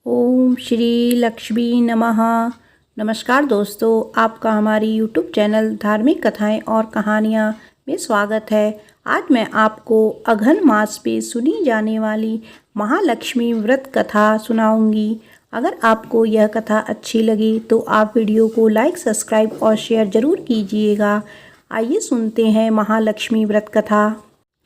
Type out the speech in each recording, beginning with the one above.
ओम श्री लक्ष्मी नमः। नमस्कार दोस्तों, आपका हमारी यूट्यूब चैनल धार्मिक कथाएं और कहानियां में स्वागत है। आज मैं आपको अघन मास पे सुनी जाने वाली महालक्ष्मी व्रत कथा सुनाऊंगी। अगर आपको यह कथा अच्छी लगी तो आप वीडियो को लाइक, सब्सक्राइब और शेयर ज़रूर कीजिएगा। आइए सुनते हैं महालक्ष्मी व्रत कथा।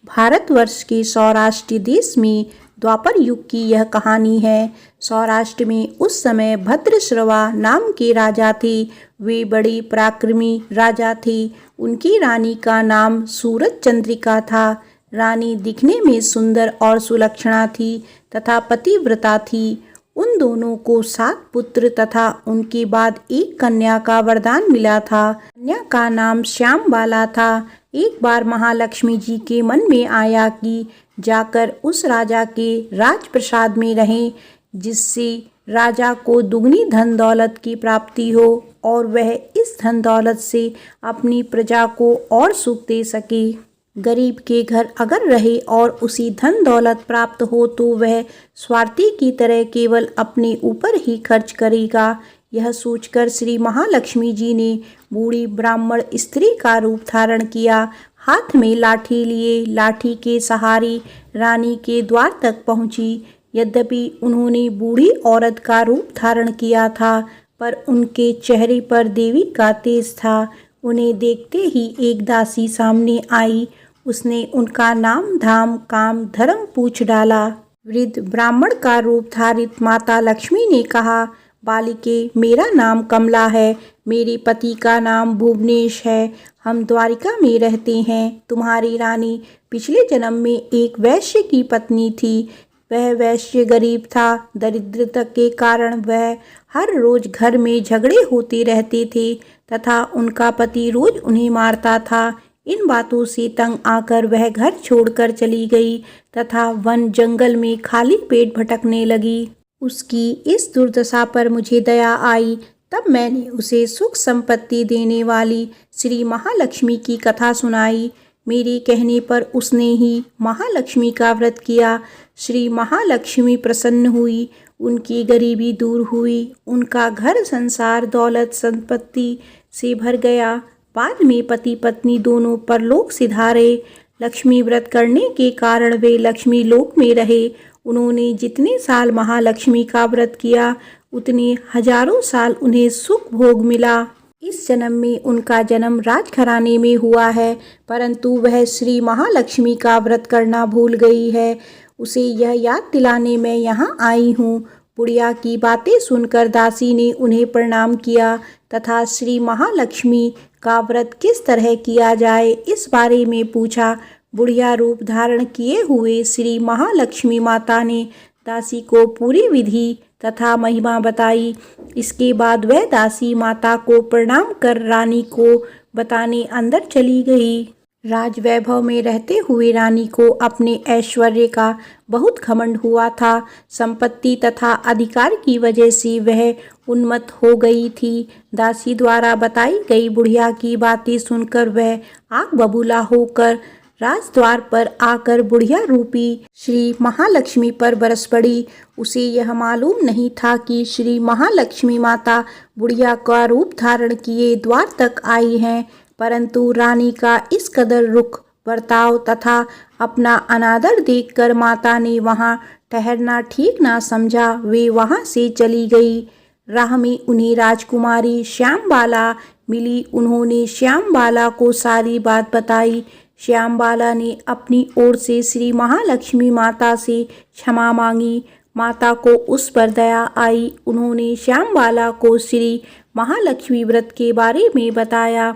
भारतवर्ष के सौराष्ट्र देश में द्वापर युग की यह कहानी है। सौराष्ट्र में उस समय भद्रश्रवा नाम के राजा थे। वे बड़े पराक्रमी राजा थे। उनकी रानी का नाम सूरज चंद्रिका था। रानी दिखने में सुंदर और सुलक्षणा थी तथा पतिव्रता थी। उन दोनों को 7 पुत्र तथा उनके बाद एक कन्या का वरदान मिला था। कन्या का नाम श्यामबाला था। एक बार महालक्ष्मी जी के मन में आया कि जाकर उस राजा के राजप्रसाद में रहें, जिससे राजा को दुगनी धन दौलत की प्राप्ति हो और वह इस धन दौलत से अपनी प्रजा को और सुख दे सके। गरीब के घर अगर रहे और उसी धन दौलत प्राप्त हो तो वह स्वार्थी की तरह केवल अपने ऊपर ही खर्च करेगा। यह सोचकर श्री महालक्ष्मी जी ने बूढ़ी ब्राह्मण स्त्री का रूप धारण किया। हाथ में लाठी लिए लाठी के सहारे रानी के द्वार तक पहुंची। यद्यपि उन्होंने बूढ़ी औरत का रूप धारण किया था, पर उनके चेहरे पर देवी का तेज था। उन्हें देखते ही एक दासी सामने आई। उसने उनका नाम धाम काम धर्म पूछ डाला। वृद्ध ब्राह्मण का रूप धारित माता लक्ष्मी ने कहा, बालिके, मेरा नाम कमला है। मेरे पति का नाम भुवनेश है। हम द्वारिका में रहते हैं। तुम्हारी रानी पिछले जन्म में एक वैश्य की पत्नी थी। वह वैश्य गरीब था। दरिद्रता के कारण वह हर रोज घर में झगड़े होते रहते थे तथा उनका पति रोज उन्हें मारता था। इन बातों से तंग आकर वह घर छोड़कर चली गई तथा वन जंगल में खाली पेट भटकने लगी। उसकी इस दुर्दशा पर मुझे दया आई। तब मैंने उसे सुख संपत्ति देने वाली श्री महालक्ष्मी की कथा सुनाई। मेरे कहने पर उसने ही महालक्ष्मी का व्रत किया। श्री महालक्ष्मी प्रसन्न हुई। उनकी गरीबी दूर हुई। उनका घर संसार दौलत संपत्ति से भर गया। बाद में पति पत्नी दोनों परलोक सिधारे। लक्ष्मी व्रत करने के कारण वे लक्ष्मी लोक में रहे। उन्होंने जितने साल महालक्ष्मी का व्रत किया उतने हजारों साल उन्हें सुख भोग मिला। इस जन्म में उनका जन्म राजघराने में हुआ है, परंतु वह श्री महालक्ष्मी का व्रत करना भूल गई है। उसे यह याद दिलाने मैं यहाँ आई हूँ। बुढ़िया की बातें सुनकर दासी ने उन्हें प्रणाम किया तथा श्री महालक्ष्मी का व्रत किस तरह किया जाए इस बारे में पूछा। बुढ़िया रूप धारण किए हुए श्री महालक्ष्मी माता ने दासी को पूरी विधि तथा महिमा बताई। इसके बाद वह दासी माता को प्रणाम कर रानी को बताने अंदर चली गई। राजवैभव में रहते हुए रानी को अपने ऐश्वर्य का बहुत घमंड हुआ था। संपत्ति तथा अधिकार की वजह से वह उन्मत्त हो गई थी। दासी द्वारा बताई गई बुढ़िया की बातें सुनकर वह आग बबूला होकर राजद्वार पर आकर बुढ़िया रूपी श्री महालक्ष्मी पर बरस पड़ी। उसे यह मालूम नहीं था कि श्री महालक्ष्मी माता बुढ़िया का रूप धारण किए द्वार तक आई हैं, परंतु रानी का इस कदर रुख बर्ताव तथा अपना अनादर देखकर माता ने वहां ठहरना ठीक ना समझा। वे वहां से चली गई। राह में उन्हें राजकुमारी श्यामबाला मिली। उन्होंने श्यामबाला को सारी बात बताई। श्यामबाला ने अपनी ओर से श्री महालक्ष्मी माता से क्षमा मांगी। माता को उस पर दया आई। उन्होंने श्यामबाला को श्री महालक्ष्मी व्रत के बारे में बताया।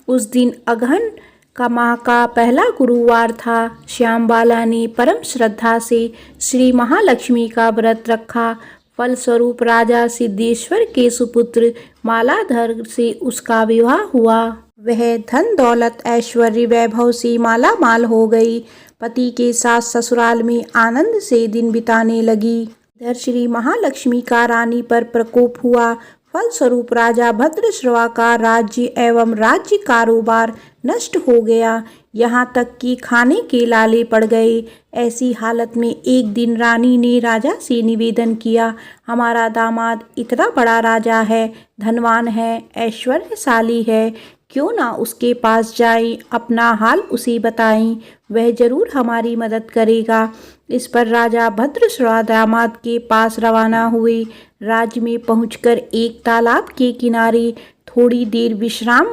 उस दिन अगहन का माह का पहला गुरुवार था। श्यामबाला ने परम श्रद्धा से श्री महालक्ष्मी का व्रत रखा। फलस्वरूप राजा सिद्धेश्वर के सुपुत्र मालाधर से उसका विवाह हुआ। वह धन दौलत ऐश्वर्य वैभव से माला माल हो गई। पति के साथ ससुराल में आनंद से दिन बिताने लगी। इधर श्री महालक्ष्मी का रानी पर प्रकोप हुआ। फलस्वरूप राजा भद्रश्रवा का राज्य एवं राज्य कारोबार नष्ट हो गया। यहाँ तक कि खाने के लाले पड़ गए। ऐसी हालत में एक दिन रानी ने राजा से निवेदन किया, हमारा दामाद इतना बड़ा राजा है, धनवान है, ऐश्वर्यशाली है, क्यों ना उसके पास जाएं, अपना हाल उसे बताएं, वह जरूर हमारी मदद करेगा। इस पर राजा भद्रश्रवा दामाद के पास रवाना हुए। राज्य में पहुंचकर एक तालाब के किनारे थोड़ी देर विश्राम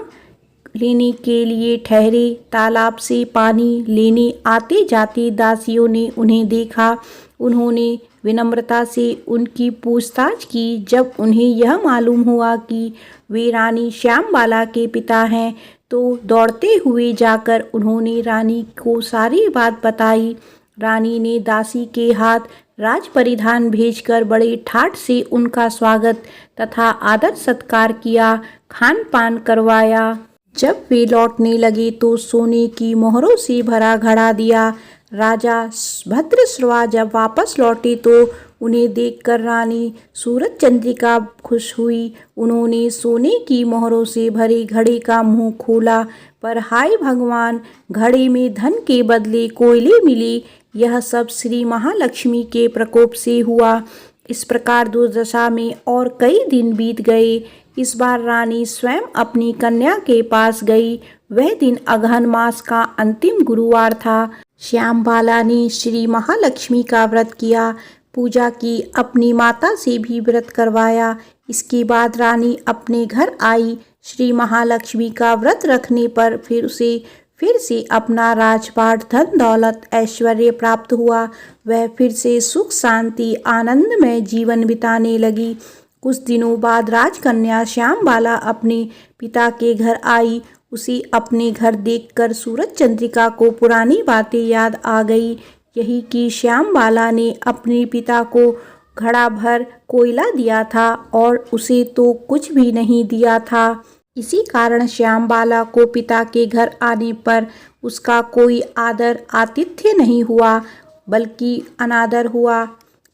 लेने के लिए ठहरे। तालाब से पानी लेने आते जाते दासियों ने उन्हें देखा। उन्होंने विनम्रता से उनकी पूछताछ की। जब उन्हें यह मालूम हुआ कि वे रानी श्यामबाला के पिता हैं, तो दौड़ते हुए जाकर उन्होंने रानी को सारी बात बताई। रानी ने दासी के हाथ राज परिधान भेजकर बड़े ठाट से उनका स्वागत तथा आदर सत्कार किया, खान पान करवाया। जब वे लौटने लगे तो सोने की मोहरों से भरा घड़ा दिया। राजा भद्रश्रवा जब वापस लौटे तो उन्हें देखकर रानी सूरज चंद्रिका खुश हुई। उन्होंने सोने की मोहरों से भरे घड़े का मुंह खोला, पर हाय भगवान, घड़े में धन के बदले कोयले मिले। यह सब श्री महालक्ष्मी के प्रकोप से हुआ। इस प्रकार दुर्दशा में और कई दिन बीत गए। इस बार रानी स्वयं अपनी कन्या के पास गई। वह दिन अगहन मास का अंतिम गुरुवार था। श्यामबाला ने श्री महालक्ष्मी का व्रत किया, पूजा की, अपनी माता से भी व्रत करवाया। इसके बाद रानी अपने घर आई। श्री महालक्ष्मी का व्रत रखने पर फिर से अपना राजपाट, धन दौलत, ऐश्वर्य प्राप्त हुआ। वह फिर से सुख शांति आनंदमय जीवन बिताने लगी। कुछ दिनों बाद राजकन्या श्यामबाला अपने पिता के घर आई। उसे अपने घर देखकर सूरज चंद्रिका को पुरानी बातें याद आ गई। यही कि श्यामबाला ने अपने पिता को घड़ा भर कोयला दिया था और उसे तो कुछ भी नहीं दिया था। इसी कारण श्यामबाला को पिता के घर आने पर उसका कोई आदर आतिथ्य नहीं हुआ, बल्कि अनादर हुआ।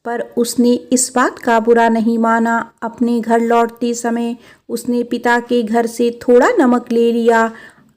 पर उसने इस बात का बुरा नहीं माना। अपने घर लौटते समय उसने पिता के घर से थोड़ा नमक ले लिया।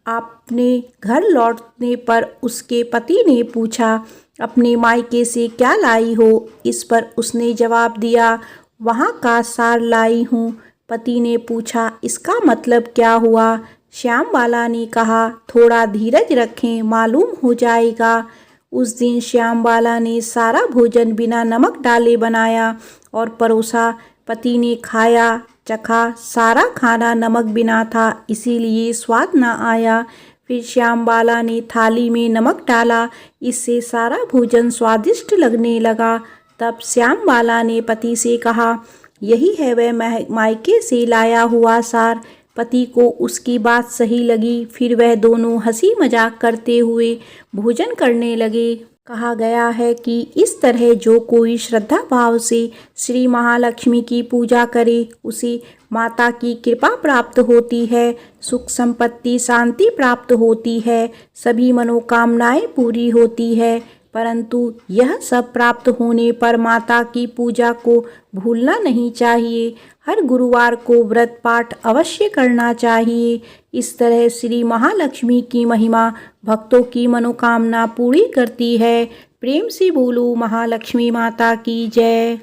अपने घर लौटने पर उसके पति ने पूछा, अपने मायके से क्या लाई हो? इस पर उसने जवाब दिया, वहाँ का सार लाई हूँ। पति ने पूछा, इसका मतलब क्या हुआ? श्यामबाला ने कहा, थोड़ा धीरज रखें, मालूम हो जाएगा। उस दिन श्यामबाला ने सारा भोजन बिना नमक डाले बनाया और परोसा। पति ने खाया, चखा, सारा खाना नमक बिना था, इसीलिए स्वाद न आया। फिर श्यामबाला ने थाली में नमक डाला, इससे सारा भोजन स्वादिष्ट लगने लगा। तब श्यामबाला ने पति से कहा, यही है वह मायके से लाया हुआ सार। पति को उसकी बात सही लगी। फिर वह दोनों हंसी मजाक करते हुए भोजन करने लगे। कहा गया है कि इस तरह जो कोई श्रद्धा भाव से श्री महालक्ष्मी की पूजा करे, उसे माता की कृपा प्राप्त होती है, सुख संपत्ति शांति प्राप्त होती है, सभी मनोकामनाएं पूरी होती है। परंतु यह सब प्राप्त होने पर माता की पूजा को भूलना नहीं चाहिए। हर गुरुवार को व्रत पाठ अवश्य करना चाहिए। इस तरह श्री महालक्ष्मी की महिमा भक्तों की मनोकामना पूरी करती है। प्रेम से बोलो महालक्ष्मी माता की जय।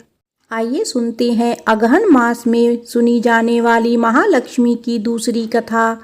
आइए सुनते हैं अगहन मास में सुनी जाने वाली महालक्ष्मी की दूसरी कथा।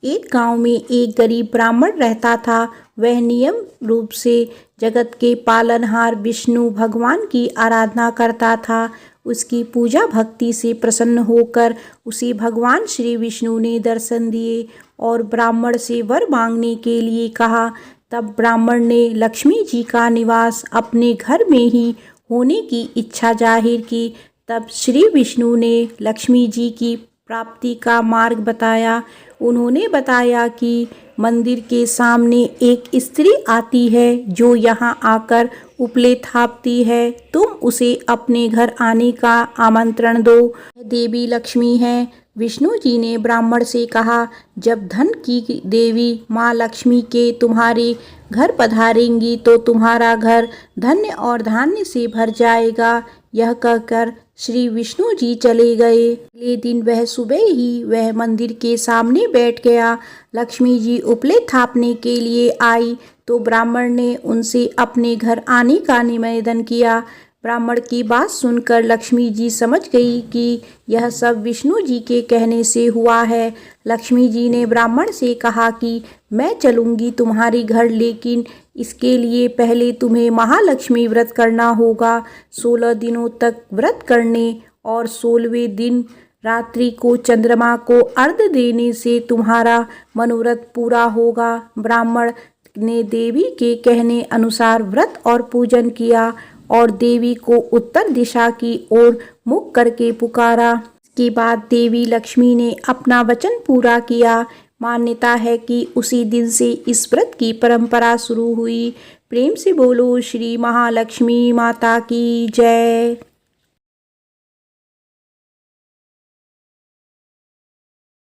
एक गांव में एक गरीब ब्राह्मण रहता था। वह नियम रूप से जगत के पालनहार विष्णु भगवान की आराधना करता था। उसकी पूजा भक्ति से प्रसन्न होकर उसे भगवान श्री विष्णु ने दर्शन दिए और ब्राह्मण से वर मांगने के लिए कहा। तब ब्राह्मण ने लक्ष्मी जी का निवास अपने घर में ही होने की इच्छा जाहिर की। तब श्री विष्णु ने लक्ष्मी जी की प्राप्ति का मार्ग बताया। उन्होंने बताया कि मंदिर के सामने एक स्त्री आती है जो यहाँ आकर उपले थापती है। तुम उसे अपने घर आने का आमंत्रण दो। देवी लक्ष्मी है। विष्णु जी ने ब्राह्मण से कहा, जब धन की देवी माँ लक्ष्मी के तुम्हारे घर पधारेंगी तो तुम्हारा घर धन्य और धान्य से भर जाएगा। यह कहकर श्री विष्णु जी चले गए। अगले दिन वह सुबह ही वह मंदिर के सामने बैठ गया। लक्ष्मी जी उपले थापने के लिए आई तो ब्राह्मण ने उनसे अपने घर आने का निवेदन किया। ब्राह्मण की बात सुनकर लक्ष्मी जी समझ गई कि यह सब विष्णु जी के कहने से हुआ है। लक्ष्मी जी ने ब्राह्मण से कहा कि मैं चलूँगी तुम्हारे घर, लेकिन इसके लिए पहले तुम्हें महालक्ष्मी व्रत करना होगा। 16 दिनों तक व्रत करने और 16वें दिन रात्रि को चंद्रमा को अर्घ्य देने से तुम्हारा मनोरथ पूरा होगा। ब्राह्मण ने देवी के कहने अनुसार व्रत और पूजन किया और देवी को उत्तर दिशा की ओर मुख करके पुकारा। इसके बाद देवी लक्ष्मी ने अपना वचन पूरा किया। मान्यता है कि उसी दिन से इस व्रत की परंपरा शुरू हुई। प्रेम से बोलो श्री महालक्ष्मी माता की जय।